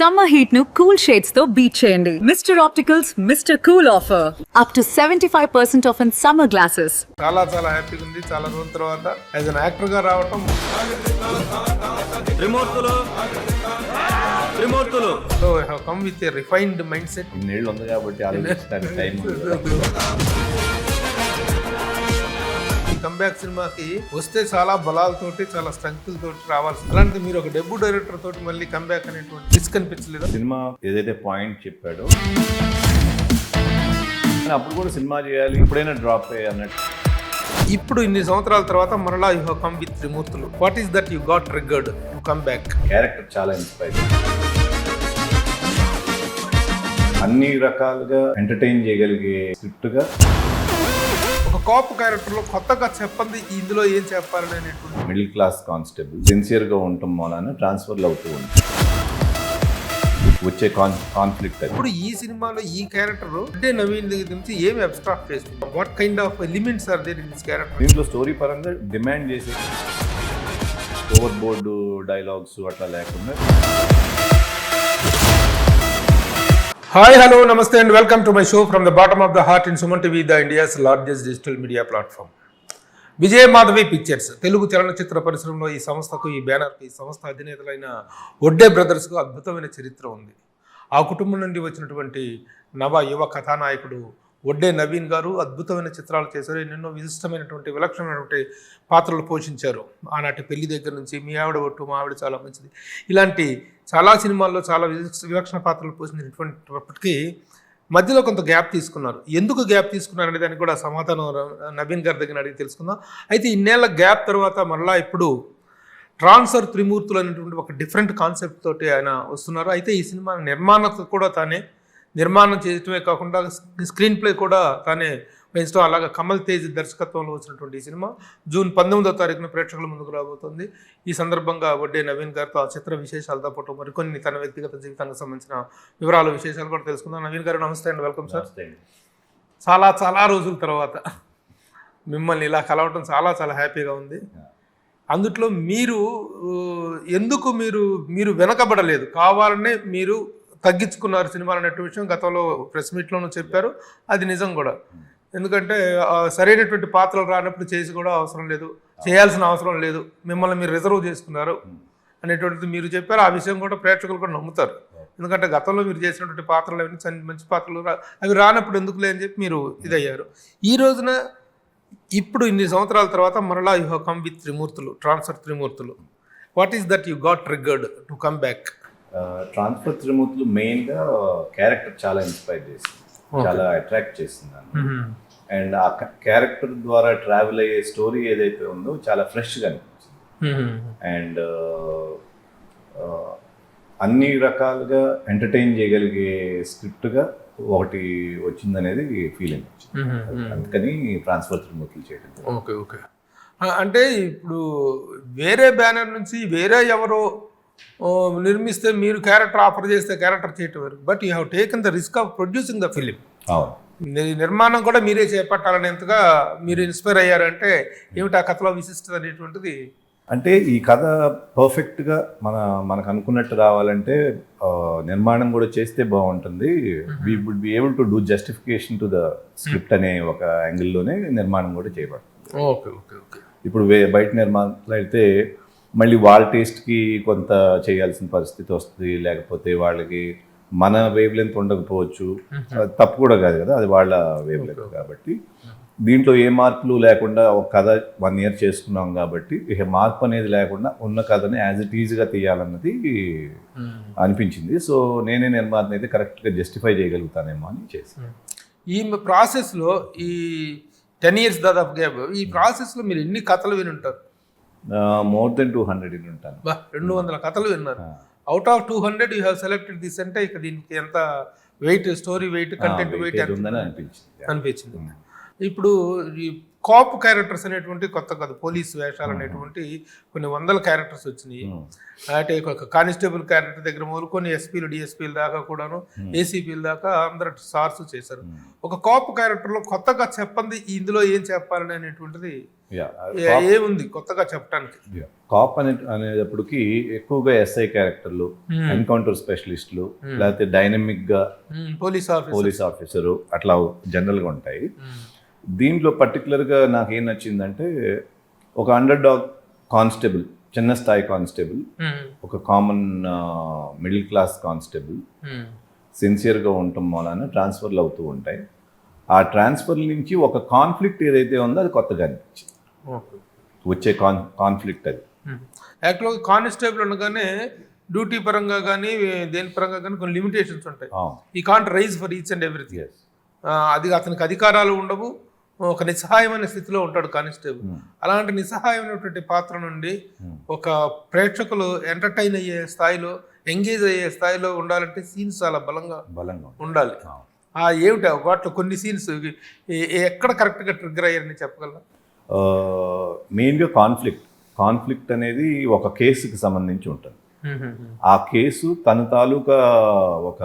Summer heat nu cool shades తో beat చేయండి. Mr. Opticals Mr. Cool offer. Up to 75% off in summer glasses. చాలా చాలా హ్యాపీగా ఉంది. చాలా రోజుల తర్వాత యాజ్ అన్ యాక్టర్ గా రావటం. Trimurthulu so I have come with a refined mindset. ఇన్నేళ్ళు ఉంది కాబట్టి ఆలోచించడానికి టైం కంబ్యాక్ సినిమాకి వస్తే చాలా బలాలతోటి చాలా స్ట్రెంగ్త్ తోటి రావాల్సి. అలాంటి మీరు ఒక డెబ్యూ డైరెక్టర్ తోటి మళ్ళీ కంబ్యాక్ అనేటువంటి రిస్క్ అనిపించలేదు? సినిమా ఏదైతే పాయింట్ చెప్పాడో అప్పుడు కూడా సినిమా చేయాలి, ఇప్పుడైనా డ్రాప్ అన్నట్టు. ఇప్పుడు ఇన్ని సంవత్సరాల తర్వాత మరలా you have come with Trimurthulu. What is that you got triggered to come back? Character చాలా ఇన్స్పైర్, అన్ని రకాలుగా ఎంటర్టైన్ చేయగలిగే స్క్రిప్ట్ గా. ఒక కాప్ క్యారెక్టర్ లో కొత్తగా చెప్పండి ఇందులో ఏం చెప్పాలని అనేటువంటి. మిడిల్ క్లాస్ కానిస్టేబుల్ సిన్సియర్ గా ఉండటం మూలాన ట్రాన్స్ఫర్లు అవుతూ ఉంటుంది, వచ్చే కాన్ఫ్లిక్ట్. ఇప్పుడు ఈ సినిమాలో ఈ క్యారెక్టర్ అంటే నవీన్ దగ్గర నుంచి ఏమి అబ్స్ట్రాక్ట్ చేస్తుంది? What kind of elements are there in this character? దీంట్లో స్టోరీ పరంగా డిమాండ్ చేసే ఓవర్ బోర్డు డైలాగ్స్ అట్లా లేకుండా. హాయ్, హలో, నమస్తే and welcome to my show from the bottom of the heart in Suman TV, the India's largest digital media platform. Vijaya Madhavi Pictures Telugu చలనచిత్ర పరిశ్రమలో ఈ సంస్థకు, ఈ బ్యానర్కి, ఈ సంస్థ అధినేతలైన ఒడ్డే బ్రదర్స్కు అద్భుతమైన చరిత్ర ఉంది. ఆ కుటుంబం నుండి వచ్చినటువంటి నవ యువ కథానాయకుడు ఒడ్డే నవీన్ గారు అద్భుతమైన చిత్రాలు చేశారు. ఎన్నెన్నో విశిష్టమైనటువంటి విలక్షణమైనటువంటి పాత్రలు పోషించారు. ఆనాటి పెళ్లి దగ్గర నుంచి మీ ఆవిడ ఒట్టు, మా ఆవిడ చాలా మంచిది, ఇలాంటి చాలా సినిమాల్లో చాలా విలక్షణ పాత్రలు పోషించినటువంటిప్పటికీ మధ్యలో కొంత గ్యాప్ తీసుకున్నారు. ఎందుకు గ్యాప్ తీసుకున్నారు అనే దానికి కూడా సమాధానం నవీన్ గారి దగ్గర అడిగి తెలుసుకుందాం. అయితే ఇన్నేళ్ల గ్యాప్ తర్వాత మరలా ఇప్పుడు ట్రాన్స్ఫర్ త్రిమూర్తులు అనేటువంటి ఒక డిఫరెంట్ కాన్సెప్ట్ తోటి ఆయన వస్తున్నారు. అయితే ఈ సినిమా నిర్మాణకు కూడా తానే నిర్మాణం చేయటమే కాకుండా స్క్రీన్ ప్లే కూడా తానే వహించడం. అలాగా కమల్ తేజ్ దర్శకత్వంలో వచ్చినటువంటి ఈ సినిమా జూన్ 19వ తారీఖున ప్రేక్షకుల ముందుకు రాబోతుంది. ఈ సందర్భంగా వడ్డే నవీన్ గారితో ఆ చిత్ర విశేషాలతో పాటు మరికొన్ని తన వ్యక్తిగత జీవితానికి సంబంధించిన వివరాలు, విశేషాలు కూడా తెలుసుకుందాం. నవీన్ గారు నమస్తే అండి, వెల్కమ్ సార్. చాలా చాలా రోజుల తర్వాత మిమ్మల్ని ఇలా కలవటం చాలా చాలా హ్యాపీగా ఉంది. అందుట్లో మీరు ఎందుకు మీరు వెనకబడలేదు, కావాలనే మీరు తగ్గించుకున్నారు సినిమాలు అనే విషయం గతంలో ప్రెస్ మీట్లోనూ చెప్పారు. అది నిజం కూడా. ఎందుకంటే సరైనటువంటి పాత్రలు రానప్పుడు చేసి కూడా అవసరం లేదు, చేయాల్సిన అవసరం లేదు, మిమ్మల్ని మీరు రిజర్వ్ చేసుకున్నారు అనేటువంటిది మీరు చెప్పారు. ఆ విషయం కూడా ప్రేక్షకులు కూడా నమ్ముతారు. ఎందుకంటే గతంలో మీరు చేసినటువంటి పాత్రలు అవన్నీ మంచి పాత్రలు అవి రానప్పుడు ఎందుకులే అని చెప్పి మీరు ఇదయ్యారు. ఈ రోజున ఇప్పుడు ఇన్ని సంవత్సరాల తర్వాత మరలా you have come with Trimurthulu, transfer Trimurthulu. What is that you got triggered to come back? Transfer Trimurthulu మెయిన్గా క్యారెక్టర్ చాలా ఇన్స్పైర్ చేసింది, చాలా అట్రాక్ట్ చేసింది. అండ్ ఆ క్యారెక్టర్ ద్వారా ట్రావెల్ అయ్యే స్టోరీ ఏదైతే ఉందో చాలా ఫ్రెష్గా అనిపించింది. అండ్ అన్ని రకాలుగా ఎంటర్టైన్ చేయగలిగే స్క్రిప్ట్గా ఒకటి వచ్చిందనేది ఫీలింగ్ వచ్చింది. అందుకని ట్రాన్స్ఫర్ త్రిమూర్తులు చేయడం. Okay okay. అంటే ఇప్పుడు వేరే బ్యానర్ నుంచి వేరే ఎవరో నిర్మిస్తే మీరు క్యారెక్టర్ ఆఫర్ చేస్తే క్యారెక్టర్ చేయటం వరకు, but you have taken the risk of producing the film. నిర్మాణం కూడా మీరే చేపట్టాలనేంతగా మీరు ఇన్స్పైర్ అయ్యారంటే ఏమిటి ఆ కథలో విశిష్టత అనేటువంటిది? అంటే ఈ కథ పర్ఫెక్ట్గా మనకు అనుకున్నట్టు రావాలంటే నిర్మాణం కూడా చేస్తే బాగుంటుంది. We would be able to do justification to the script అనే ఒక యాంగిల్లోనే నిర్మాణం కూడా చేయబడుతుంది. Okay okay okay. ఇప్పుడు బయట నిర్మాణాలు అయితే మళ్ళీ వాళ్ళ టేస్ట్కి కొంత చేయాల్సిన పరిస్థితి వస్తుంది, లేకపోతే వాళ్ళకి మన వేవ్ లెంత్ ఉండకపోవచ్చు. తప్పు కూడా కాదు కదా, అది వాళ్ళ వేవ్ లెంత్. కాబట్టి దీంట్లో ఏ మార్పులు లేకుండా ఒక కథ 1 year చేసుకున్నాం కాబట్టి ఇక మార్పు అనేది లేకుండా ఉన్న కథని యాజ్ ఇట్ ఈజ్గా తీయాలన్నది అనిపించింది. సో నేనే నిర్మాతని అయితే కరెక్ట్గా జస్టిఫై చేయగలుగుతానేమో అని చేశాను. ఈ ప్రాసెస్లో ఈ 10 years దాదాపు గ్యాప్, ఈ ప్రాసెస్లో మీరు ఎన్ని కథలు వినుంటారు? More than 200 వినుంటాను. 200 కథలు విన్నారు. Out of 200 you have selected this అంటే ఇక దీనికి ఎంత weight, story weight, content weight ఉందని అనిపించింది. ఇప్పుడు ఈ కాప్ క్యారెక్టర్స్ అనేటువంటి కొత్త కాదు, పోలీస్ వేషాలు అనేటువంటి కొన్ని వందల క్యారెక్టర్స్ వచ్చినాయి. అంటే ఒక కానిస్టేబుల్ క్యారెక్టర్ దగ్గర మొదలుకొని ఎస్పీలు డిఎస్పీలు దాకా కూడాను, ఏసీపీలు దాకా అందరు స్టార్స్ చేశారు. ఒక కాప్ క్యారెక్టర్లో కొత్తగా చెప్పండి ఇందులో ఏం చెప్పాలని అనేటువంటిది ఏముంది కొత్తగా చెప్పడానికి? కాప్ అనేటప్పటికి ఎక్కువగా ఎస్ఐ క్యారెక్టర్లు, ఎన్కౌంటర్ స్పెషలిస్టులు, లేకపోతే డైనమిక్ గా పోలీస్ ఆఫీసరు అట్లా జనరల్ గా ఉంటాయి. దీంట్లో పర్టికులర్గా నాకు ఏం నచ్చిందంటే ఒక అండర్ డాగ్ కానిస్టేబుల్, చిన్న స్థాయి కానిస్టేబుల్, ఒక కామన్ మిడిల్ క్లాస్ కానిస్టేబుల్ సిన్సియర్గా ఉండటం వలన ట్రాన్స్ఫర్లు అవుతూ ఉంటాయి. ఆ ట్రాన్స్ఫర్ నుంచి ఒక కాన్ఫ్లిక్ట్ ఏదైతే ఉందో అది కొత్తగా అనిపించింది. వచ్చే కాన్ఫ్లిక్ట్ అది యాక్చువల్గా కానిస్టేబుల్ అనగానే డ్యూటీ పరంగా కానీ దేని పరంగా కానీ కొన్ని లిమిటేషన్స్ ఉంటాయి. ఈ can't raise for each and everything. అది అతనికి అధికారాలు ఉండవు, ఒక నిస్సహాయమైన స్థితిలో ఉంటాడు కానిస్టేబుల్. అలాంటి నిస్సహాయమైనటువంటి పాత్ర నుండి ఒక ప్రేక్షకులు ఎంటర్టైన్ అయ్యే స్థాయిలో, ఎంగేజ్ అయ్యే స్థాయిలో ఉండాలంటే సీన్స్ చాలా బలంగా ఉండాలి. ఏమిటి వాటిలో కొన్ని సీన్స్ ఎక్కడ కరెక్ట్గా ట్రిగ్గర్ అయ్యారని చెప్పగలరా? మెయిన్గా కాన్ఫ్లిక్ట్ అనేది ఒక కేసుకి సంబంధించి ఉంటుంది. ఆ కేసు తన తాలూకా ఒక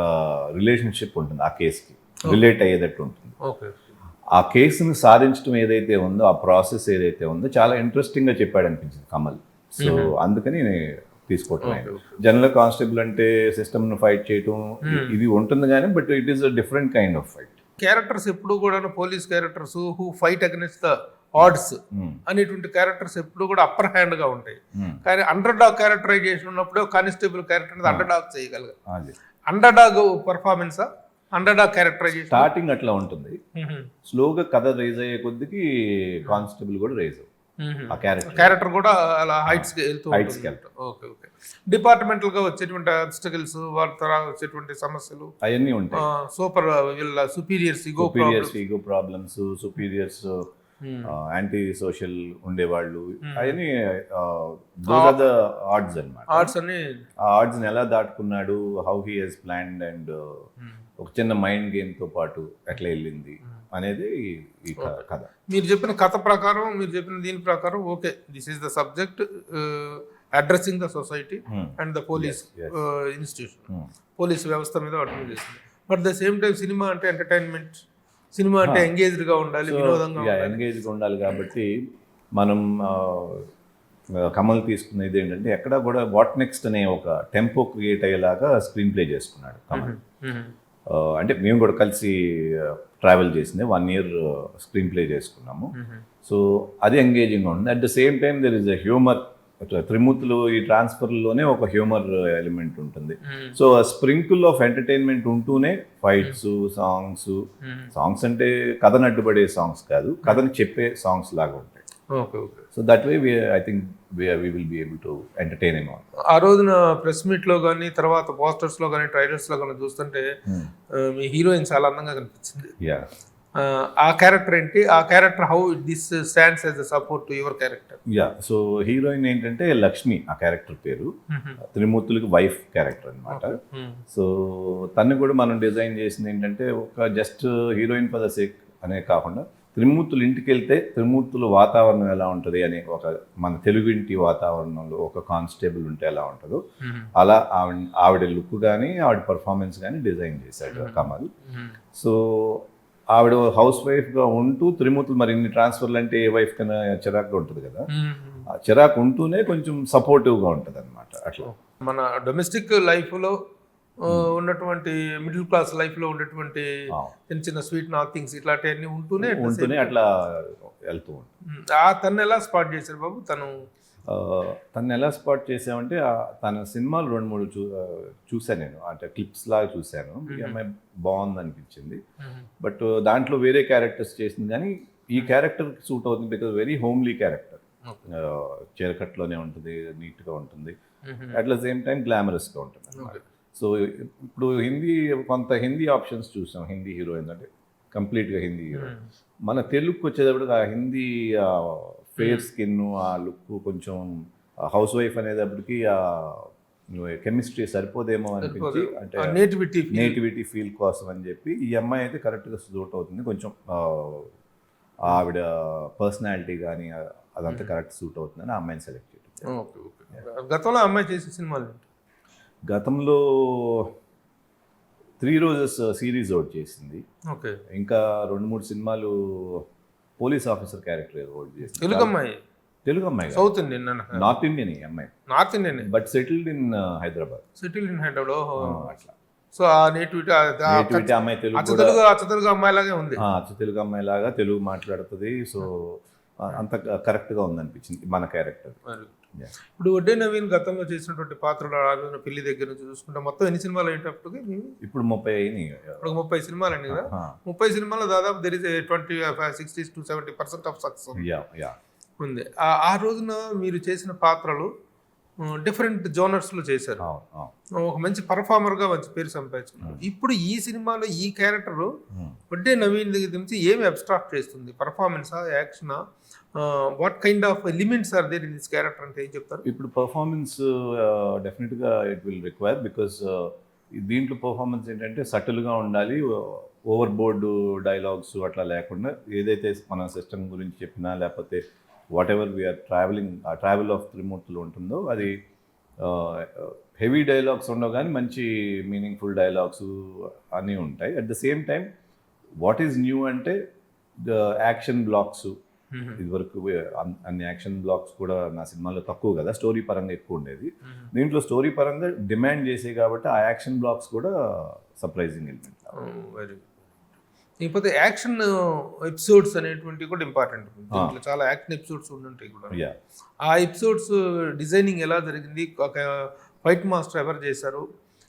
రిలేషన్షిప్ ఉంటుంది, ఆ కేసుకి రిలేట్ అయ్యేటట్టు ఉంటుంది. ఆ కేసును సాధించడం ఏదైతే ఉందో, ఆ ప్రాసెస్ ఏదైతే ఉందో చాలా ఇంట్రెస్టింగ్గా చెప్పాడు అనిపించింది కమల్. సో అందుకని తీసుకోవటం. జనరల్ కానిస్టేబుల్ అంటే సిస్టమ్ను ఫైట్ చేయటం ఇది ఉంటుంది కానీ, but it is a different kind of fight. Characters ఎప్పుడు కూడా police characters who fight against the odds అనేటువంటి క్యారెక్టర్స్ ఎప్పుడు కూడా అప్పర్ హ్యాండ్ గా ఉంటాయి. కానీ అండర్ డాగ్ క్యారెక్టరైజేషన్ ఉన్నప్పుడు కానిస్టేబుల్ క్యారెక్టర్ అండర్ డాగ్ చేయగలగాలి. అండర్ డాగ్ పర్ఫార్మెన్సా, అండర్ డాగ్ క్యారెక్టరైజేషన్ స్టార్టింగ్ అట్లా ఉంటుంది, స్లోగా కథ రైజ్ అయ్యే కొద్దికి కానిస్టేబుల్ కూడా రైజ్ అవుతుంది. ఆ క్యారెక్టర్ కూడా అలా హైట్స్ వెళ్తూ. ఓకే. డిపార్ట్మెంటల్ గా వచ్చేటువంటి అబ్స్టకల్స్, వారి తర్వాత వచ్చేటువంటి సమస్యలు అవన్నీ ఉంటాయి. సూపర్ వీళ్ళ superiors ego problems, superiors anti social ఉండేవాళ్ళు, అవన్నీ ఆర్డ్స్ అన్నమాట. ఆ ఆర్డ్స్ ఎలా దాటుకున్నాడు, how he he's planned, and ఒక చిన్న మైండ్ గేమ్ తో పాటు ఎట్లా వెళ్ళింది అనేది ఈ కథ. మీరు చెప్పిన కథ ప్రకారం, మీరు చెప్పిన దీని ప్రకారం, okay, this is the subject addressing the society and the police institution, police వ్యవస్థ మీద అడ్రస్ చేస్తుంది. But the same time cinema అంటే ఎంటర్టైన్మెంట్, సినిమా అంటే ఎంగేజ్డ్గా ఉండాలి, వినోదంగా ఎంగేజ్గా ఉండాలి. కాబట్టి మనం కమల్ తీసుకునేది ఏంటంటే ఎక్కడ కూడా వాట్ నెక్స్ట్ అనే ఒక టెంపో క్రియేట్ అయ్యేలాగా స్క్రీన్ ప్లే చేసుకున్నాడు కమల్. అంటే మేము కూడా కలిసి ట్రావెల్ చేసింది, 1 year స్క్రీన్ ప్లే చేసుకున్నాము. సో అది ఎంగేజింగ్ ఉంది. At the same time there is a humour. Trimurthulu ఈ ట్రాన్స్ఫర్లోనే ఒక హ్యూమర్ ఎలిమెంట్ ఉంటుంది. సో స్ప్రింకిల్ ఆఫ్ ఎంటర్టైన్మెంట్ ఉంటూనే ఫైట్స్, సాంగ్స్ అంటే కథను అడ్డుపడే సాంగ్స్ కాదు, కథను చెప్పే సాంగ్స్ లాగా ఉంటాయి. So that way I think we will be able to entertain him on. ఆ రోజున ప్రెస్ మీట్ లో కానీ, తర్వాత పోస్టర్స్ లో కానీ, ట్రైలర్స్ లో కానీ చూస్తుంటే మీ హీరోయిన్ చాలా అందంగా కనిపించింది. ఆ క్యారెక్టర్ ఏంటి, ఆ character how this stands as a support to your character? So heroine ఏంటంటే లక్ష్మి, ఆ క్యారెక్టర్ పేరు. త్రిమూర్తులకి వైఫ్ క్యారెక్టర్ అనమాట. సో తను కూడా మనం డిజైన్ చేసింది ఏంటంటే ఒక just heroine for the sake అనే కాకుండా, త్రిమూర్తులు ఇంటికి వెళ్తే త్రిమూర్తుల వాతావరణం ఎలా ఉంటుంది అని, ఒక మన తెలుగు ఇంటి వాతావరణంలో ఒక కానిస్టేబుల్ ఉంటే ఎలా ఉంటుందో అలా ఆవిడ లుక్ కానీ, ఆవిడ పర్ఫార్మెన్స్ కానీ డిజైన్ చేశాడు కమల్. సో ఆవిడ హౌస్ వైఫ్గా ఉంటూ త్రిమూర్తులు, మరి ఇన్ని ట్రాన్స్ఫర్లు అంటే ఏ వైఫ్ కన్నా చిరాకుగా ఉంటుంది కదా, ఆ చిరాకు ఉంటూనే కొంచెం సపోర్టివ్గా ఉంటుంది అనమాట. అట్లా మన డొమెస్టిక్ లైఫ్లో ఉన్నటువంటి మిడిల్ క్లాస్ లైఫ్ లో ఉన్నటువంటి చిన్న చిన్న స్వీట్ నాథింగ్స్ ఇట్లాంటివన్నీ ఉంటూనే అట్లా వెళ్తూ ఉంటుంది. తను ఎలా స్పాట్ చేశారు బాబు? తను ఎలా స్పాట్ చేసామంటే తన సినిమాలు 2-3 చూసాను నేను, అంటే క్లిప్స్ లాగా చూశాను. ఈ అమ్మాయి బాగుంది అనిపించింది. బట్ దాంట్లో వేరే క్యారెక్టర్స్ చేసింది, కానీ ఈ క్యారెక్టర్ సూట్ అవుతుంది. బికాజ్ వెరీ హోమ్లీ క్యారెక్టర్, చీరకట్లోనే ఉంటుంది, నీట్గా ఉంటుంది, అట్ ద సేమ్ టైం గ్లామరస్గా ఉంటుంది అన్నమాట. సో ఇప్పుడు కొంత హిందీ ఆప్షన్స్ చూసాం, హిందీ హీరోయిన్స్ అంటే కంప్లీట్గా హిందీ హీరోయిన్. మన తెలుగుకి వచ్చేటప్పుడు ఆ హిందీ ఫేర్ స్కిన్, ఆ లుక్ కొంచెం హౌస్ వైఫ్ అనేటప్పటికి ఆ కెమిస్ట్రీ సరిపోదేమో అనిపించి, అంటే నేటివిటీ ఫీల్ కోసం అని చెప్పి ఈ అమ్మాయి అయితే కరెక్ట్గా సూట్ అవుతుంది. కొంచెం ఆవిడ పర్సనాలిటీ కానీ అదంతా కరెక్ట్ సూట్ అవుతుందని ఆ అమ్మాయిని సెలెక్ట్ చేయడం. Okay okay. గతంలో అమ్మాయి చేసే సినిమాలు ఏంటి? గతంలో 3 రోజెస్ సిరీస్ ఒకటి చేసింది. ఓకే. ఇంకా 2-3 సినిమాలు పోలీస్ ఆఫీసర్ క్యారెక్టర్ ఒకటి చేసింది. తెలుగు అమ్మాయి? తెలుగు అమ్మాయి, సౌత్ ఇండియన్? నార్త్ ఇండియన్ ఈ అమ్మాయి, north Indian but settled in Hyderabad. Settle in Hyderabad. అట్లా సో ఆ నేటివిటీ అమ్మాయి తెలుగు అచ్చ తెలుగు అమ్మాయిలాగే ఉంది. అచ్చ తెలుగు అమ్మాయి లాగా తెలుగు మాట్లాడుతుంది. సో అంత కరెక్ట్గా ఉందనిపించింది మన క్యారెక్టర్. ఇప్పుడు వడ్డే నవీన్ గతంలో చేసినటువంటి పాత్రలు ఆలోచన పెళ్లి దగ్గర నుంచి చూసుకుంటే మొత్తం ఎన్ని సినిమాలు అయ్యేటప్పటికి? ఇప్పుడు 30 అయినాయి. ఇప్పుడు 30 సినిమాలు అండి కదా. 30 సినిమాల్లో దాదాపు దెర్ ఇస్ 60-70% ఆఫ్ సక్సెస్ ఉంది. ఆ రోజున మీరు చేసిన పాత్రలు డిఫరెంట్ జోనర్స్లో చేశారు. ఒక మంచి పర్ఫార్మర్గా మంచి పేరు సంపాదించుకున్నారు. ఇప్పుడు ఈ సినిమాలో ఈ క్యారెక్టర్ వడ్డే నవీన్ దగ్గర నుంచి ఏమి అబ్స్ట్రాక్ట్ చేస్తుంది? పర్ఫార్మెన్సా, యాక్షనా, what kind of elements are there in this character అంటే ఏం చెప్తారు? ఇప్పుడు పర్ఫార్మెన్స్ డెఫినెట్గా ఇట్ విల్ రిక్వైర్, బికాస్ దీంట్లో పర్ఫార్మెన్స్ ఏంటంటే సటిల్గా ఉండాలి. ఓవర్ బోర్డు డైలాగ్స్ అట్లా లేకుండా ఏదైతే మన సిస్టమ్ గురించి చెప్పినా లేకపోతే వాట్ ఎవర్ వీఆర్ ట్రావెలింగ్, ఆ ట్రావెల్ ఆఫ్ త్రిమూర్తులు ఉంటుందో అది హెవీ డైలాగ్స్ ఉండవు కానీ మంచి మీనింగ్ఫుల్ డైలాగ్స్ అన్నీ ఉంటాయి. At the same time what is new అంటే ద యాక్షన్ బ్లాక్స్. ఇదివరకు అన్ని యాక్షన్ బ్లాక్స్ కూడా నా సినిమాలో తక్కువ కదా, స్టోరీ పరంగా ఎక్కువ ఉండేది. దీంట్లో స్టోరీ పరంగా డిమాండ్ చేసే కాబట్టి ఆ యాక్షన్ బ్లాక్స్ కూడా సర్ప్రైజింగ్ ఎలిమెంట్. Very good. లేకపోతే యాక్షన్ ఎపిసోడ్స్ అనేటువంటివి కూడా ఇంపార్టెంట్. దీంట్లో చాలా యాక్షన్ ఎపిసోడ్స్ ఉండుంటాయి కూడా. ఆ ఎపిసోడ్స్ డిజైనింగ్ ఎలా జరిగింది? ఒక ఫైట్ మాస్టర్ ఎవరు చేశారు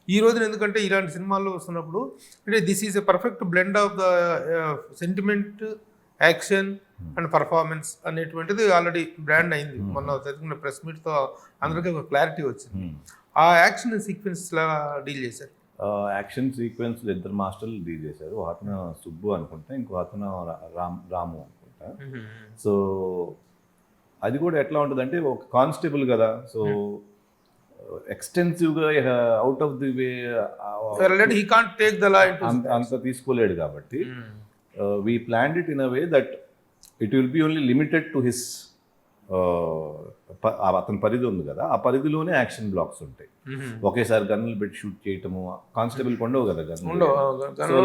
ఈ రోజున? ఎందుకంటే ఇలాంటి సినిమాల్లో వస్తున్నప్పుడు అంటే this is a perfect blend of the sentiment, action and performance అనేటువంటిది ఆల్రెడీ బ్రాండ్ అయింది. మొన్న చదువుకున్న ప్రెస్ మీట్తో అందరికీ ఒక క్లారిటీ వచ్చింది. ఆ యాక్షన్ సీక్వెన్స్ ఎలా డీల్ చేశారు? యాక్షన్ సీక్వెన్స్ 2 మాస్టర్లు డీల్ చేశారు. ఒక అతను సుబ్బు అనుకుంటా, ఇంకో అతను రాము అనుకుంటా. సో అది కూడా ఎట్లా ఉంటుందంటే ఒక కానిస్టేబుల్ కదా, సో ఎక్స్టెన్సివ్గా అవుట్ ఆఫ్ ది వే అంత తీసుకోలేడు కాబట్టి we planned it in a way that it will be only limited to his, అతని పరిధి ఉంది కదా, ఆ పరిధిలోనే యాక్షన్ బ్లాక్స్ ఉంటాయి. ఒకేసారి గన్నులు పెట్టి షూట్ చేయటము, కానిస్టేబుల్ ఉండవు కదా గన్నులు, సో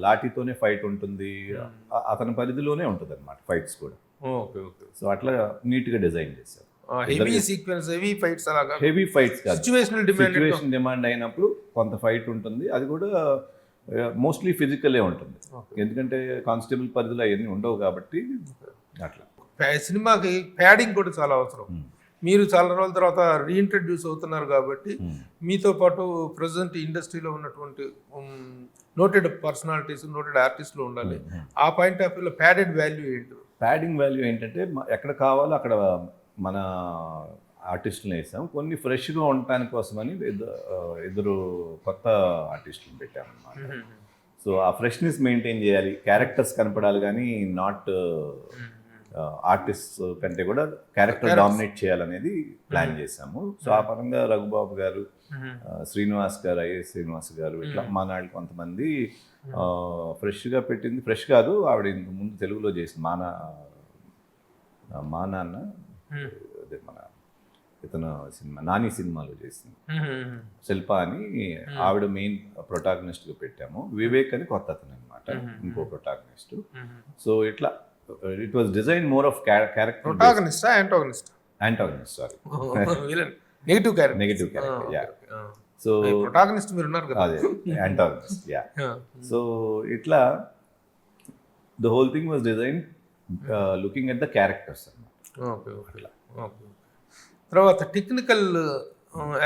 లాఠీతోనే ఫైట్ ఉంటుంది. అతని పరిధిలోనే ఉంటుంది అనమాట ఫైట్స్ కూడా. సో అట్లా నీట్గా డిజైన్ చేశారు. హెవీ ఫైట్స్ కాదు, సిచ్యువేషన్ డిమాండ్ అయినప్పుడు కొంత ఫైట్ ఉంటుంది. అది కూడా మోస్ట్లీ ఫిజికలే ఉంటుంది, ఎందుకంటే కానిస్టేబుల్ పరిధిలో అవన్నీ ఉండవు కాబట్టి. అట్లా సినిమాకి ప్యాడింగ్ కూడా చాలా అవసరం. మీరు చాలా రోజుల తర్వాత రీఇంట్రడ్యూస్ అవుతున్నారు కాబట్టి మీతో పాటు ప్రజెంట్ ఇండస్ట్రీలో ఉన్నటువంటి నోటెడ్ పర్సనాలిటీస్, నోటెడ్ ఆర్టిస్టులు ఉండాలి. ఆ పాయింట్ ఆఫ్ వ్యూలో ప్యాడెడ్ వాల్యూ ఏంటి? ప్యాడింగ్ వాల్యూ ఏంటంటే ఎక్కడ కావాలో అక్కడ మన ఆర్టిస్టులను వేసాం. కొన్ని ఫ్రెష్గా ఉండటానికి కోసమని ఇద్దరు కొత్త ఆర్టిస్టులను పెట్టామన్నమాట. సో ఆ ఫ్రెష్నెస్ మెయింటైన్ చేయాలి, క్యారెక్టర్స్ కనపడాలి కానీ నాట్ ఆర్టిస్ట్ కంటే కూడా క్యారెక్టర్ డామినేట్ చేయాలనేది ప్లాన్ చేశాము. సో ఆ పరంగా రఘుబాబు గారు, శ్రీనివాస్ గారు, ఐఎస్ శ్రీనివాస్ గారు, ఇట్లా మా నాళ్ళు కొంతమంది ఫ్రెష్గా పెట్టింది. ఫ్రెష్ కాదు, ఆవిడ ముందు తెలుగులో చేసింది మా నాన్న అదే మన ఇతను సినిమా నాని సినిమాలో చేసింది శిల్ప అని, ఆవిడ మెయిన్ ప్రొటాగనిస్ట్గా పెట్టాము. వివేక్ అని కొత్త అతను అనమాట, ఇంకో ప్రొటాగనిస్ట్. సో ఇట్లా it was design more of character. Protagonist antagonist sorry negative character. Yeah. So protagonist మీరు ఉన్నారు కదా, అదే యాంటాగనిస్ట్. యా. సో ఇట్లా the whole thing was design looking at the characters అన్నమాట. Okay okay. తర్వాత టెక్నికల్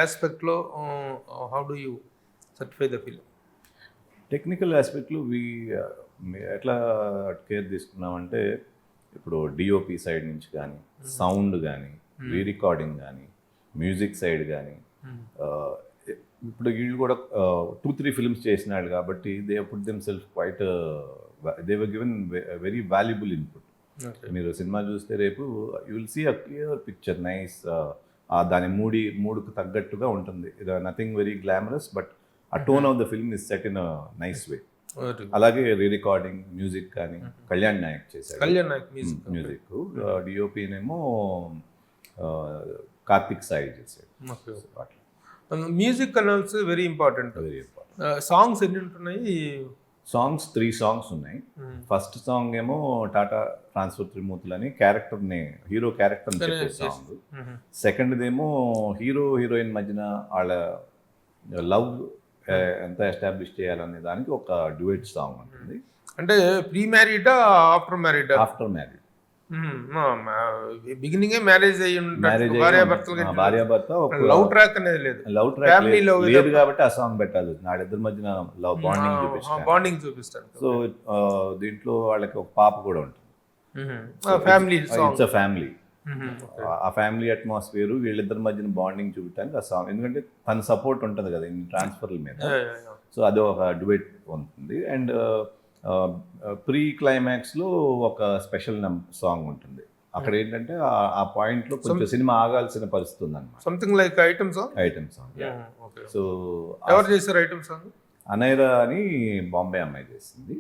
ఆస్పెక్ట్లో how do you certify the film? Technical ఆస్పెక్ట్లో ఎట్లా కేర్ తీసుకున్నామంటే ఇప్పుడు డిఓపి సైడ్ నుంచి కానీ, సౌండ్ కానీ, రీరికార్డింగ్ కానీ, మ్యూజిక్ సైడ్ కానీ, ఇప్పుడు వీళ్ళు కూడా 2-3 ఫిల్మ్స్ చేసినాడు కాబట్టి they put them self quite, they were given very valuable input. మీరు సినిమా చూస్తే రేపు you will see a clear picture, nice, దాని మూడుకు తగ్గట్టుగా ఉంటుంది. ఇది నథింగ్ వెరీ గ్లామరస్, బట్ ఆ tone of the film is set in a nice way. అలాగే రీ రికార్డింగ్ మ్యూజిక్ కానీ కళ్యాణ్ నాయక్ చేశాడు కళ్యాణ్ నాయక్ మ్యూజిక్. మ్యూజిక్. డిఓపినేమో కార్తిక్ సాయి చేశాడు. మ్యూజిక్ కనల్స్ very important. Very important. Songs ఎన్ని ఉంటున్నాయి? సాంగ్స్ 3 సాంగ్స్ ఉన్నాయి. ఫస్ట్ సాంగ్ ఏమో టాటా ట్రాన్స్ఫర్ త్రిమూర్తులు అని క్యారెక్టర్ని హీరో క్యారెక్టర్ని చెప్పే సాంగ్. సెకండ్దేమో హీరో హీరోయిన్ మధ్యన వాళ్ళ లవ్ ఎంత ఎస్టాబ్లిష్ చేయాలనే దానికి ఒక డ్యూయట్ సాంగ్ ఉంటుంది. అంటే ప్రీ మ్యారీడా ఆఫ్టర్ మ్యారీడా? After married. బిగినింగ్ మ్యారేజ్ అయ్యి భార్యాభర్త లవ్ ట్రాక్ అనేది లేదు. లవ్ ట్రాక్ లేదు కాబట్టి ఆ సాంగ్ పెట్టాలి. నాడిద్దరి మధ్యన లవ్ బాండింగ్ చూపిస్తాను. సో దీంట్లో వాళ్ళకి ఒక పాప కూడా ఉంటుంది. Family it's a family. ఆ ఫ్యామిలీ అట్మాస్ఫియర్ వీళ్ళిద్దరి మధ్యన బాండింగ్ చూపించడానికి ఆ సాంగ్. ఎందుకంటే తన సపోర్ట్ ఉంటుంది కదా ఇన్ని ట్రాన్స్ఫర్ల మీద. సో అది ఒక డ్యూయట్ ఉంటుంది. అండ్ ప్రీ క్లైమాక్స్లో ఒక స్పెషల్ సాంగ్ ఉంటుంది. అక్కడ ఏంటంటే ఆ పాయింట్లో కొంచెం సినిమా ఆగాల్సిన పరిస్థితి ఉందన్నమాట. Something like item song. So ఎవరు చేశారు ఐటమ్ సాంగ్? అనైరా అని బాంబే అమ్మాయి చేసింది.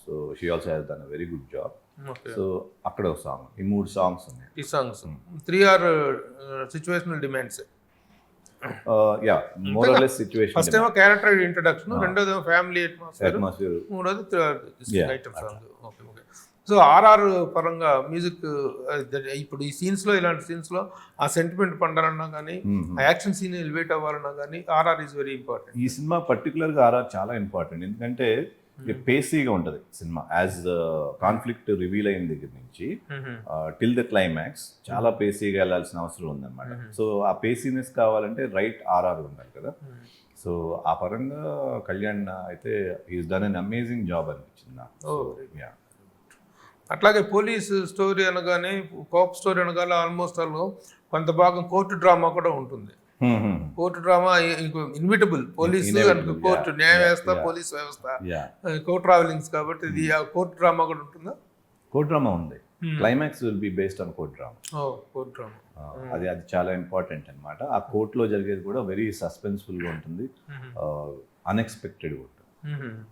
So she also has done a very good job. So అక్కడ ఒక సాంగ్. ఈ 3 సాంగ్స్ ఉన్నాయి. ఈ songs 3 are situational demands. Yeah more or less situation. First ఏమో క్యారెక్టర్ ఇంట్రడక్షన్, రెండోది ఏమో ఫ్యామిలీ అట్మాస్ఫియర్, మూడోది item song. Okay okay. So RR పరంగా మ్యూజిక్ ఇప్పుడు ఈ సీన్స్ లో, ఇలాంటి సీన్స్ లో ఆ సెంటిమెంట్ పండాలన్నా కానీ, ఆ యాక్షన్ సీన్ ఎలివేట్ అవ్వాలన్నా కానీ ఆర్ఆర్ ఈజ్ వెరీ ఇంపార్టెంట్. ఈ సినిమా పర్టికులర్ గా ఆర్ఆర్ చాలా ఇంపార్టెంట్. ఎందుకంటే పేసీగా ఉంటుంది సినిమా. యాజ్ కాన్ఫ్లిక్ట్ రివీల్ అయిన దగ్గర నుంచి టిల్ ద క్లైమాక్స్ చాలా పేసీగా వెళ్ళాల్సిన అవసరం ఉందన్నమాట. సో ఆ పేసీనెస్ కావాలంటే రైట్ ఆర్ఆర్ ఉండాలి కదా. సో ఆ పరంగా కళ్యాణ్ అయితే is done an amazing job అనిపించింది నాకు. అట్లాగే పోలీస్ స్టోరీ అనగానే, కోప్ స్టోరీ అనగానే ఆల్మోస్ట్ ఆల్ కొంత భాగం కోర్టు డ్రామా కూడా ఉంటుంది. Court drama inevitable. Police and court, న్యాయ వ్యవస్థ, పోలీస్ వ్యవస్థ, కోర్టు ట్రావెలింగ్స్ కాబట్టి ఇది కోర్టు డ్రామా కూడా ఉంటుందా? కోర్టు డ్రామా ఉంది. Climax will be based on court drama. Court drama అది చాలా ఇంపార్టెంట్ అనమాట. ఆ కోర్టులో జరిగేది కూడా వెరీ సస్పెన్స్ఫుల్ గా ఉంటుంది, అన్ఎక్స్పెక్టెడ్ గా ఉంటుంది.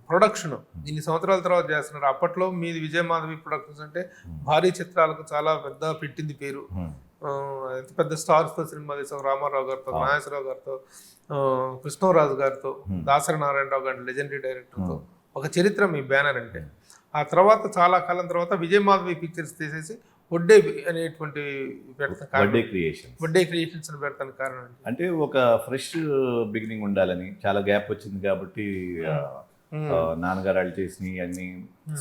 ప్రొడక్షన్ ఇన్ని సంవత్సరాల తర్వాత చేస్తున్నారు. అప్పట్లో మీది విజయ మాధవి ప్రొడక్షన్స్ అంటే భారీ చిత్రాలకు చాలా పెద్ద పెట్టింది పేరు. ఎంత పెద్ద స్టార్స్ తో సినిమా చేసాం. రామారావు గారితో, నాగేశ్వరరావు గారితో, కృష్ణరాజు గారితో, దాసరి నారాయణరావు గారి లెజెండరీ డైరెక్టర్తో ఒక చరిత్ర మీ బ్యానర్ అంటే. ఆ తర్వాత చాలా కాలం తర్వాత విజయ మాధవి పిక్చర్స్ తీసేసి వడ్డే అనేటువంటి వడ్డే క్రియేషన్స్ అని పెడతాను. కారణం అంటే ఒక ఫ్రెష్ బిగినింగ్ ఉండాలని. చాలా గ్యాప్ వచ్చింది కాబట్టి నాన్నగారు వాళ్ళు చేసినవి అన్ని.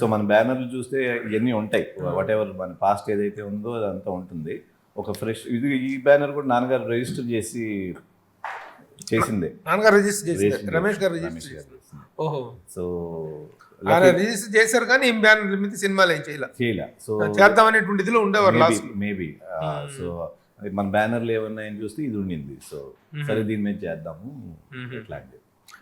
సో మన బ్యానర్లు చూస్తే ఇవన్నీ ఉంటాయి. వాట్ ఎవర్ మన పాస్ట్ ఏదైతే ఉందో అదంతా ఉంటుంది. ఒక ఫ్రెష్ ఇది. ఈ బ్యానర్ కూడా నాన్నగారు రిజిస్టర్ చేసి చేసిందే. నాన్నగారు రిజిస్టర్ చేసింది, రమేష్ గారు రిజిస్టర్ చేసింది. ఓహో. సో రిజిస్టర్ చేశారు కానీ ఈ బ్యానర్ మీద సినిమాలు ఏం చేయలే. సో చేద్దామనేటువంటి ఇదిలో ఉండేవారు లాస్ట్ మేబీ. సో మన బ్యానర్లు ఏమన్నాయని చూస్తే ఇది ఉండింది. సో సరే దీని మీద చేద్దాము ఇట్లాంటివి.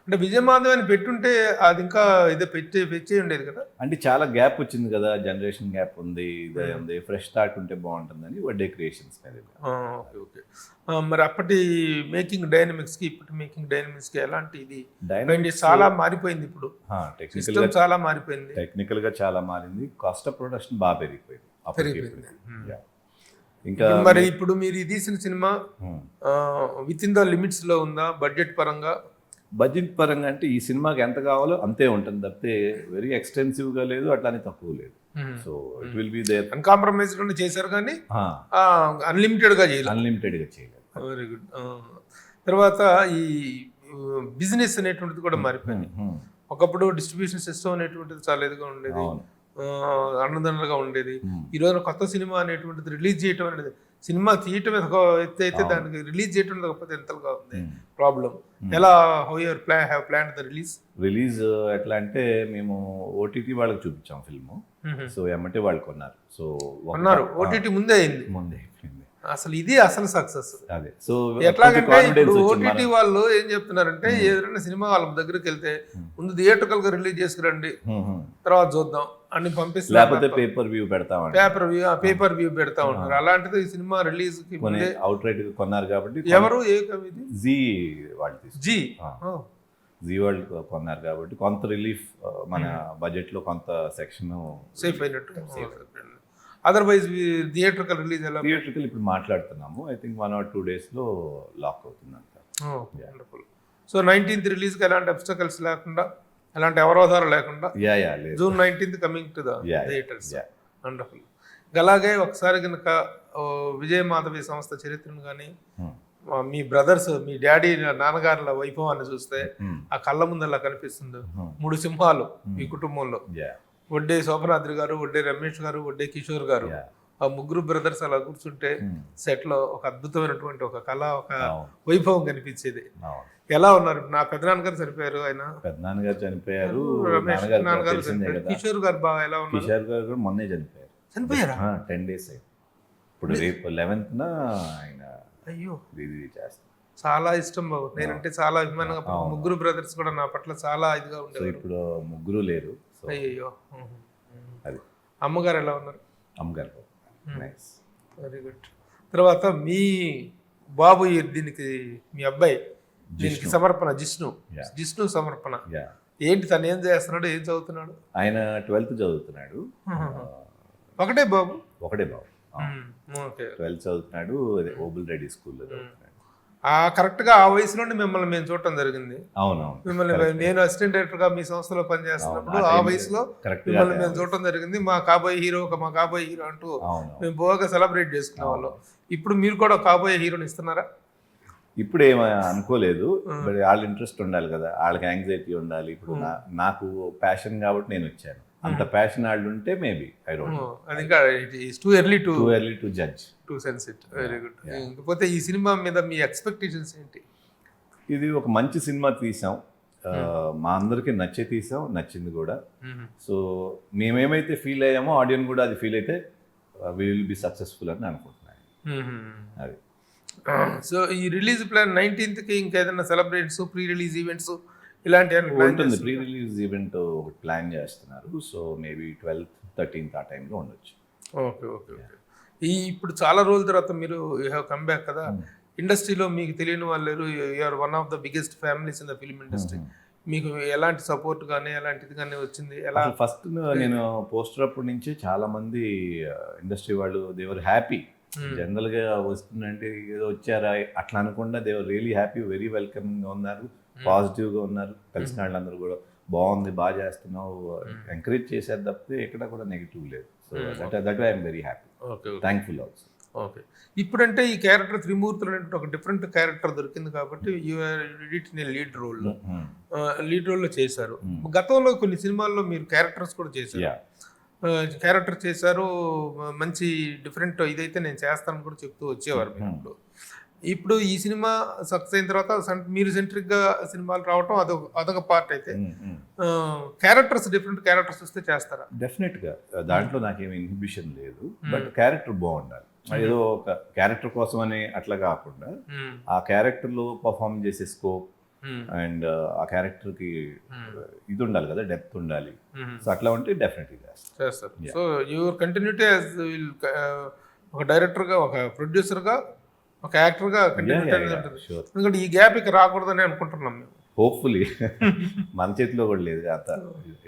అంటే విజయ మాధవ్ అని పెట్టుంటే అది ఇంకా ఇదే పెట్టి ఉండేది కదా. అంటే చాలా గ్యాప్ వచ్చింది కదా, జనరేషన్ గ్యాప్ ఉంది, ఇదే ఉంది. ఫ్రెష్ స్టార్ట్ ఉంటే బాగుంటుందని వడ్డే క్రియేషన్స్ మీద. Okay okay. మరి అప్పటి మేకింగ్ డైనమిక్స్ కి ఇప్పటి మేకింగ్ డైనమిక్స్ కి ఎలాంటి ఇది చాలా మారిపోయింది. ఇప్పుడు సిస్టమ్ చాలా మారిపోయింది. టెక్నికల్ గా చాలా మారింది. కాస్ట్ ఆఫ్ ప్రొడక్షన్ బాగా పెరిగిపోయింది. ఇంకా మరి ఇప్పుడు మీరు తీసిన cinema with in the limits లో ఉందా బడ్జెట్ పరంగా? బడ్జెట్ పరంగా అంటే ఈ సినిమాకి ఎంత కావాలో అంతే ఉంటుంది తప్పితే వెరీ ఎక్స్టెన్సివ్ గా లేదు, అట్లానే తక్కువ లేదు. So it will be there. Uncompromised గా చేశారు కానీ అన్లిమిటెడ్ గా చేయలేదు. Very good. తర్వాత ఈ బిజినెస్ అనేటువంటిది కూడా మారిపోయింది. ఒకప్పుడు డిస్ట్రిబ్యూషన్ సిస్టమ్ అనేటువంటిది చాలా ఇదిగా ఉండేది, అన్నదండలుగా ఉండేది. ఈ రోజున కొత్త సినిమా అనేటువంటిది రిలీజ్ చేయటం అనేది, సినిమా తీయటం ఎత్తు అయితే దానికి రిలీజ్ చేయటం కాకపోతే ఎంతగా ఉంది ప్రాబ్లం. ఎలా how your plan the release ఎట్లా అంటే మేము ఓటీటీ వాళ్ళకి చూపించాం ఫిల్మ్. సో ఏమంటే వాళ్ళు కొన్నారు. సో ఓటీటీ ముందే అయింది. అసలు ఇది అసలు సక్సెస్. అదే. సో ఎట్లాగంటే ఇప్పుడు ఓటీటీ వాళ్ళు ఏం చెప్తున్నారంటే ఏదైనా సినిమా వాళ్ళ దగ్గరికి వెళ్తే ముందు థియేటర్కల్ గా రిలీజ్ చేసుకురండి, తర్వాత చూద్దాం అని పంపిస్తారు. లేకపోతే పేపర్ వ్యూ పెడతా ఉంటారు. అలాంటిది ఈ సినిమా రిలీజ్ కి అవుట్ రైట్ కొన్నారు కాబట్టి. ఎవరు? జీ వాళ్ళు జీ జీ వరల్డ్ కొన్నారు కాబట్టి కొంత రిలీఫ్ మన బడ్జెట్లో కొంత సెక్షన్ సేఫ్ అయినట్టు. అదర్వైజ్ థియేటర్కల్ రిలీజ్ ఎలా? థియేటర్కల్ ఇప్పుడు మాట్లాడుతున్నాము. ఐ థింక్ 1 or 2 daysలో లాక్ అవుతుందంట. వండర్ఫుల్. సో 19th రిలీజ్కి ఎలాంటి అబ్స్టకల్స్ లేకుండా, ఎలాంటి అవరోధాలు లేకుండా లేదు. June 19th coming to the theatres. Yeah. Wonderful. అలాగే ఒకసారి కనుక విజయ మాధవి సంస్థ చరిత్రను కానీ మీ బ్రదర్స్, మీ డాడీ నాన్నగారుల వైభవాన్ని చూస్తే ఆ కళ్ళ ముందు అలా కనిపిస్తుంది. 3 సింహాలు మీ కుటుంబంలో, వడ్డే శోభనాద్రి గారు, వడ్డే రమేష్ గారు, వడ్డే కిషోర్ గారు, ఆ ముగ్గురు బ్రదర్స్ అలా కూర్చుంటే సెట్ లో ఒక అద్భుతమైనటువంటి ఒక కళ, ఒక వైభవం కనిపించేది. ఎలా ఉన్నారు? నా పెద్దనాన్నగారు చనిపోయారు, ఆయన పెద్దనాన్నగారు చనిపోయారు, రమేష్ నాన్నగారు చనిపోయారు, కిషోర్ గారు బాగా ఎలా ఉన్నారు? కిషోర్ గారు కూడా మొన్నే చనిపోయారు. చనిపోయారా? 10 days అయింది. ఇప్పుడు రేపు 11th ఆయన అయ్యో రిలీజ్ చేస్తారు. చాలా ఇష్టం బాబు, నేనంటే చాలా అభిమానంగా. ముగ్గురు బ్రదర్స్ కూడా నా పట్ల చాలా ఇదిగా సో ఉండేవారు. ఇప్పుడు ముగ్గురు లేరు. సో అయ్యో. అది అమ్మగారు ఎలా ఉన్నారు? అమ్మగారు నైస్, వెరీ గుడ్. తర్వాత మీ బాబు దీనికి, మీ అబ్బాయి దీనికి సమర్పణ, జిష్ణు సమర్పణ ఏంటి? తను ఏం చేస్తున్నాడు, ఏం చదువుతున్నాడు? ఆయన 12th చదువుతున్నాడు. ఒకటే బాబు? ఒకటే బాబు. ఓకే. 12th చదువుతున్నాడు. అదే ఓబుల్ రెడ్డి స్కూల్లో చదువుతున్నాడు. కరెక్ట్ గా ఆ వయసులోనే మిమ్మల్ని మేము చూడటం జరిగింది. అవునవును. మిమ్మల్ని నేను అసిస్టెంట్ డైరెక్టర్ గా మీ సంస్థలో పనిచేస్తున్నప్పుడు ఆ వయసులో మిమ్మల్ని మేము చూడటం జరిగింది. మా కాబోయే హీరో అంటూ మేము బాగా సెలబ్రేట్ చేసుకునే వాళ్ళం. ఇప్పుడు మీరు కూడా కాబోయే హీరోని ఇస్తున్నారా? ఇప్పుడు ఏమీ అనుకోలేదు. బట్ వాళ్ళ ఇంట్రెస్ట్ ఉండాలి కదా, వాళ్ళకి యాంగ్జైటీ ఉండాలి. ఇప్పుడు నాకు ప్యాషన్ కాబట్టి నేను వచ్చాను. అంత ప్యాషన్ వాళ్ళు ఉంటే మేబీ ఐ డోంట్ నో. అది ఇంకా too early to judge, to sense it. Very good. ఇంకపోతే ఈ సినిమా మీద మీ ఎక్స్పెక్టేషన్స్ ఏంటి? ఇది ఒక మంచి సినిమా తీసాం, మా అందరికి నచ్చే తీసాం, నచ్చింది కూడా. సో మేమేమైతే ఫీల్ అయ్యామో ఆడియన్స్ కూడా అది ఫీల్ అయితే వి విల్ బి సక్సెస్ఫుల్ అని అనుకుంటున్నాను. అది. సో ఈ రిలీజ్ ప్లాన్ 19th కి ఇంకేదైనా సెలబ్రేషన్స్, ప్రీ రిలీజ్ ఈవెంట్స్ ఇలాంటివి ఉంటుంది. ప్రీ రిలీజ్ ఈవెంట్ ఒకటి ప్లాన్ చేస్తున్నారు. సో మేబీ 12th, 13th ఆ టైంలో ఉండొచ్చు. Okay okay okay. ఇప్పుడు చాలా రోజుల తర్వాత మీరు యూ హ్యావ్ కమ్ బ్యాక్ కదా. ఇండస్ట్రీలో మీకు తెలియని వాళ్ళు లేరు. You're one of the biggest families in the film industry. మీకు ఎలాంటి సపోర్ట్ కానీ ఎలాంటిది కానీ వచ్చింది? ఎలా? ఫస్ట్ నేను పోస్టర్ అప్పటి నుంచి చాలా మంది ఇండస్ట్రీ వాళ్ళు దేవర్ హ్యాపీ. జనరల్ గా వస్తుందంటే ఏదో వచ్చారా అట్లా అనకుండా దేవర్ రియలీ హ్యాపీ, వెరీ వెల్కమింగ్ గా ఉన్నారు, పాజిటివ్ గా ఉన్నారు. కలిసిన వాళ్ళందరూ కూడా బాగుంది, బాగా చేస్తున్నావు, ఎంకరేజ్ చేసేది తప్పితే ఎక్కడ కూడా నెగిటివ్ లేదు. So that I'm very happy, thankful also. Okay. ఇప్పుడంటే ఈ క్యారెక్టర్ త్రిమూర్తులు అంటే ఒక డిఫరెంట్ క్యారెక్టర్ దొరికింది కాబట్టి లీడ్ రోల్లో చేశారు. గతంలో కొన్ని సినిమాల్లో మీరు క్యారెక్టర్స్ కూడా చేశారు, మంచి డిఫరెంట్ ఇదైతే నేను చేస్తానని కూడా చెప్తూ వచ్చేవారు మీరు. ఇప్పుడు ఈ సినిమా సక్సెస్ అయిన తర్వాత మీరు సెంట్రిక్ గా సినిమాలు రావటం అదొక పార్ట్ అయితే, క్యారెక్టర్స్ డిఫరెంట్ క్యారెక్టర్స్ వస్తే చేస్తారా? డెఫినెట్ గా, దాంట్లో నాకేమి ఇన్హిబిషన్ లేదు. బట్ క్యారెక్టర్ బాగుండాలి. ఏదో ఒక క్యారెక్టర్ కోసం అని అట్లా కాకుండా ఆ క్యారెక్టర్ లో పర్ఫార్మ్ చేసే స్కోప్ అండ్ ఆ క్యారెక్టర్ కి ఇది ఉండాలి కదా, డెప్త్ ఉండాలి. సో అట్లా ఉంటే డెఫినెట్లీ చేస్తారు. సో యువర్ కంటిన్యూటీ యాజ్ ఒక డైరెక్టర్ గా, ఒక ప్రొడ్యూసర్ గా, ఒక యాక్టర్ గా కంటిన్యూటీ అనేది ఉంటుంది. ఎందుకంటే ఈ గ్యాప్ ఇక రాకూడదని అనుకుంటున్నాం మేము. హోప్ఫుల్లీ మన చేతిలో కూడా లేదు,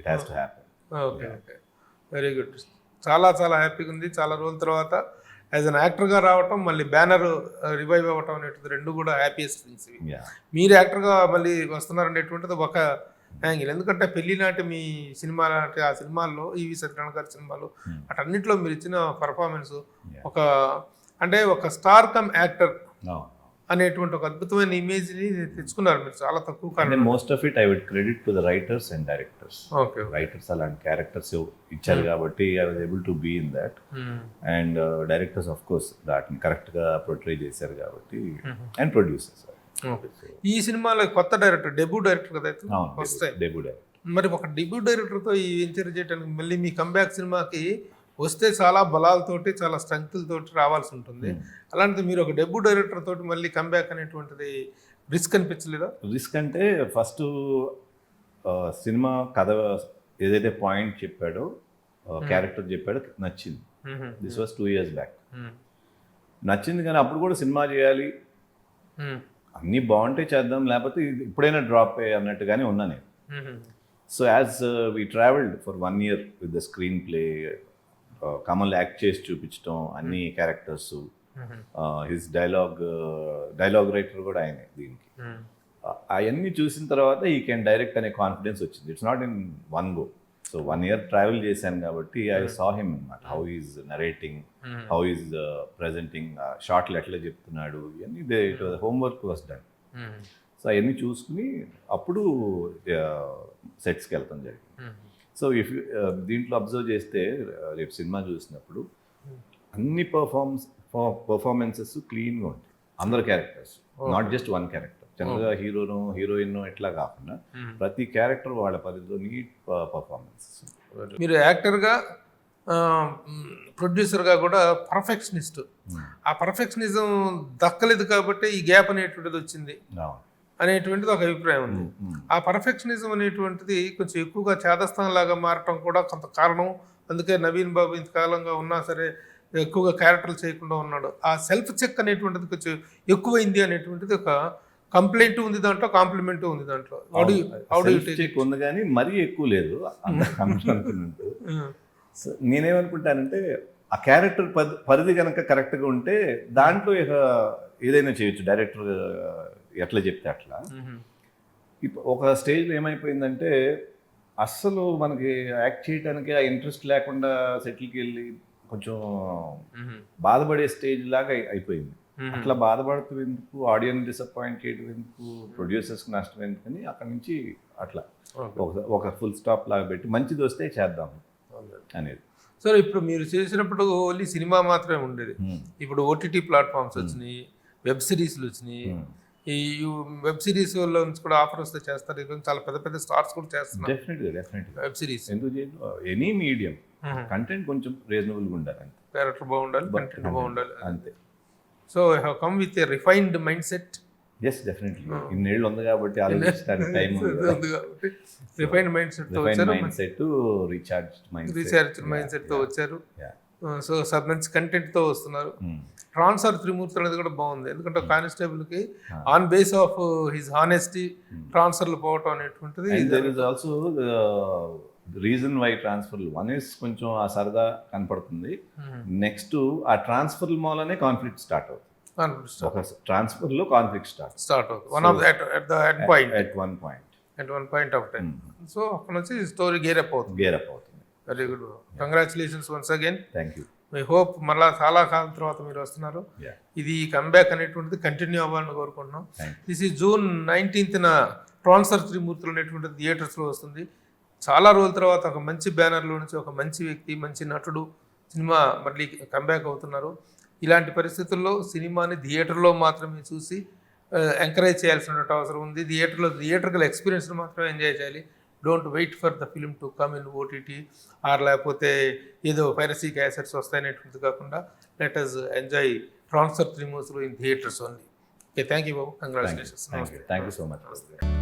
it has to happen. Okay okay, very good. చాలా చాలా హ్యాపీగా ఉంది. చాలా రోజుల తర్వాత యాజ్ అన్ యాక్టర్గా రావటం, మళ్ళీ బ్యానర్ రివైవ్ అవ్వటం అనేటిది రెండు కూడా హ్యాపీయెస్ట్ థింగ్స్. మీరు యాక్టర్గా మళ్ళీ వస్తున్నారనేటువంటిది ఒక యాంగిల్. ఎందుకంటే పెళ్లి నాటి మీ సినిమా లాంటి ఆ సినిమాల్లో, ఈవి సత్యనారాయణ గారి సినిమాలు అటన్నిటిలో మీరు ఇచ్చిన పర్ఫార్మెన్స్ ఒక అంటే ఒక స్టార్ కమ్ యాక్టర్ అనేటువంటి ఒక అద్భుతమైన ఇమేజ్ని తెచ్చుకున్నారు మీరు చాలా తక్కువ కాలం. Most of it I would credit to the writers and directors. Okay, writers అలాంటి క్యారెక్టర్స్ ఇచ్చారు కాబట్టి I was able to be in that. And directors of course దాటిని కరెక్ట్ గా పోర్ట్రే చేశారు కాబట్టి, అండ్ ప్రొడ్యూసర్స్. ఈ సినిమాలో కొత్త డైరెక్టర్, డెబ్యూ డైరెక్టర్ కదా వస్తాయి. Debut director. మరి ఒక డెబ్యూ డైరెక్టర్తో ఈ వెంచర్ చేయడానికి మళ్ళీ మీ కంబ్యాక్ సినిమాకి వస్తే చాలా బలాలతోటి, చాలా స్ట్రెంగ్త్లతోటి రావాల్సి ఉంటుంది. అలాంటిది మీరు ఒక డెబ్యూ డైరెక్టర్ తోటి మళ్ళీ కంబ్యాక్ అనేటువంటిది రిస్క్ అనిపించలేదా? రిస్క్ అంటే ఫస్ట్ సినిమా కథ ఏదైతే పాయింట్ చెప్పాడో, క్యారెక్టర్ చెప్పాడో నచ్చింది. This was 2 years back. నచ్చింది, కానీ అప్పుడు కూడా సినిమా చేయాలి అన్నీ బాగుంటే చేద్దాం, లేకపోతే ఇది ఇప్పుడైనా డ్రాప్ అన్నట్టుగానే ఉన్నా నేను. So as we travelled for 1 year with the screen play, Kamal act చేసి చూపించడం అన్ని క్యారెక్టర్స్, హిస్ డైలాగ్ రైటర్ కూడా ఆయనే దీనికి. అవన్నీ చూసిన తర్వాత ఈ కెన్ డైరెక్ట్ అనే కాన్ఫిడెన్స్ వచ్చింది. It's not in one go. So 1 year travel చేశాను కాబట్టి ఐ సా హిమ్ అనమాట, how is narrating, how is presenting, షార్ట్లు ఎట్లా చెప్తున్నాడు, ఇవన్నీ it was homework was done. So అవన్నీ చూసుకుని అప్పుడు సెట్స్కి వెళ్తాం జరిగింది. సో ఇఫ్ దీంట్లో అబ్జర్వ్ చేస్తే రేపు సినిమా చూసినప్పుడు అన్ని పర్ఫార్మెన్సెస్ క్లీన్గా ఉంటాయి, అందరు characters, not just one character. జనరల్గా హీరోను హీరోయిన్ ఇట్లా కాకుండా ప్రతి క్యారెక్టర్ వాళ్ళ పరిధిలో నీట్ పర్ఫార్మెన్సెస్. మీరు యాక్టర్గా ప్రొడ్యూసర్గా కూడా పర్ఫెక్షనిస్ట్. ఆ పర్ఫెక్షనిజం దక్కలేదు కాబట్టి ఈ గ్యాప్ అనేటువంటిది వచ్చింది అనేటువంటిది ఒక అభిప్రాయం ఉంది. ఆ పర్ఫెక్షనిజం అనేటువంటిది కొంచెం ఎక్కువగా చేదస్థానం లాగా మారటం కూడా కొంత కారణం. అందుకే నవీన్ బాబు ఇంతకాలంగా ఉన్నా సరే ఎక్కువగా క్యారెక్టర్లు చేయకుండా ఉన్నాడు. ఆ సెల్ఫ్ చెక్ అనేటువంటిది కొంచెం ఎక్కువైంది అనేటువంటిది ఒక కంప్లైంట్ ఉంది దాంట్లో, కాంప్లిమెంట్ ఉంది దాంట్లో. ఉంది కానీ మరీ ఎక్కువ లేదు. సో నేనేమనుకుంటానంటే ఆ క్యారెక్టర్ పరిధి కనుక కరెక్ట్గా ఉంటే దాంట్లో ఏదైనా చేయొచ్చు డైరెక్టర్ ఎట్లా చెప్తే అట్లా. ఒక స్టేజ్లో ఏమైపోయిందంటే అస్సలు మనకి యాక్ట్ చేయడానికి ఆ ఇంట్రెస్ట్ లేకుండా సెటిల్కి వెళ్ళి కొంచెం బాధపడే స్టేజ్ లాగా అయిపోయింది. అట్లా బాధపడుతూ ఎందుకు, ఆడియన్స్ డిసప్పాయింట్ చేయడం ఎందుకు, ప్రొడ్యూసర్స్కి నష్టం ఎందుకని అక్కడి నుంచి అట్లా ఒక ఫుల్ స్టాప్ లాగా పెట్టి మంచిది వస్తే చేద్దాం అనేది. సరే, ఇప్పుడు మీరు చేసినప్పుడు ఓన్లీ సినిమా మాత్రమే ఉండేది. ఇప్పుడు ఓటీటీ ప్లాట్ఫామ్స్ వచ్చినాయి, వెబ్ సిరీస్లు వచ్చినాయి. ఈ వెబ్ సిరీస్ నుంచి కూడా ఆఫర్ వస్తే చేస్తారు. ఈరోజు చాలా పెద్ద పెద్ద స్టార్స్ కూడా చేస్తున్నారు డెఫినెట్గా వెబ్ సిరీస్. ఎందుకు ఎనీ మీడియం కంటెంట్ కొంచెం రీజనబుల్గా ఉండాలి, అంతే. క్యారెక్టర్ బాగుండాలి, కంటెంట్ బాగుండాలి, అంతే. So I have come with a refined mindset. Yes, definitely. ఇన్నేళ్ళు ఉంది కాబట్టి ఆలోచించడానికి టైం ఉంది కాబట్టి రిఫైన్డ్ మైండ్ సెట్ తో వచ్చారు, రీఛార్జ్ మైండ్ సెట్ తో వచ్చారు. సో మంచి కంటెంట్ తో వస్తున్నారు. ట్రాన్స్ఫర్ త్రిమూర్తి అనేది కూడా బాగుంది. ఎందుకంటే కానిస్టేబుల్ కి on base of his honesty ట్రాన్స్ఫర్లు పోవటం అనేటువంటిది. Also reason why transfer one is కొంచెం ఆ సరదా కనపడుతుంది. నెక్స్ట్ ఆ ట్రాన్స్ఫర్ మూలనే కాన్ఫ్లిక్ట్ స్టార్ట్ అవుతుంది. ఒక ట్రాన్స్ఫర్ లో కాన్ఫ్లిక్ట్ స్టార్ట్ అవుతుంది at one point of time. So అక్కడ నుంచి స్టోరీ గేర్ అప్ అవుతుంది. Very good, congratulations once again. Thank you. I hope మళ్ళీ చాలా కాలం తర్వాత మీరు వస్తున్నారు. ఇది కంబ్యాక్ అనేటువంటిది కంటిన్యూ అవ్వాలని కోరుకుంటున్నాం. దిస్ ఈ June 19th ట్రాన్స్ఫర్ త్రిమూర్తులు అనేటువంటిది థియేటర్స్లో వస్తుంది. చాలా రోజుల తర్వాత ఒక మంచి బ్యానర్లో నుంచి ఒక మంచి వ్యక్తి, మంచి నటుడు సినిమా మళ్ళీ కంబ్యాక్ అవుతున్నారు. ఇలాంటి పరిస్థితుల్లో సినిమాని థియేటర్లో మాత్రమే చూసి ఎంకరేజ్ చేయాల్సిన అవసరం ఉంది. థియేటర్కల్ ఎక్స్పీరియన్స్ని మాత్రమే ఎంజాయ్ చేయాలి. Don't wait for the film to come in OTT or లేకపోతే ఏదో పైరసీ క్యాసెట్స్ వస్తాయనేటువంటిది కాకుండా let us enjoy transfer Trimurthulu in theatres only. Okay, thank you బాబు, congratulations. Thank you so much.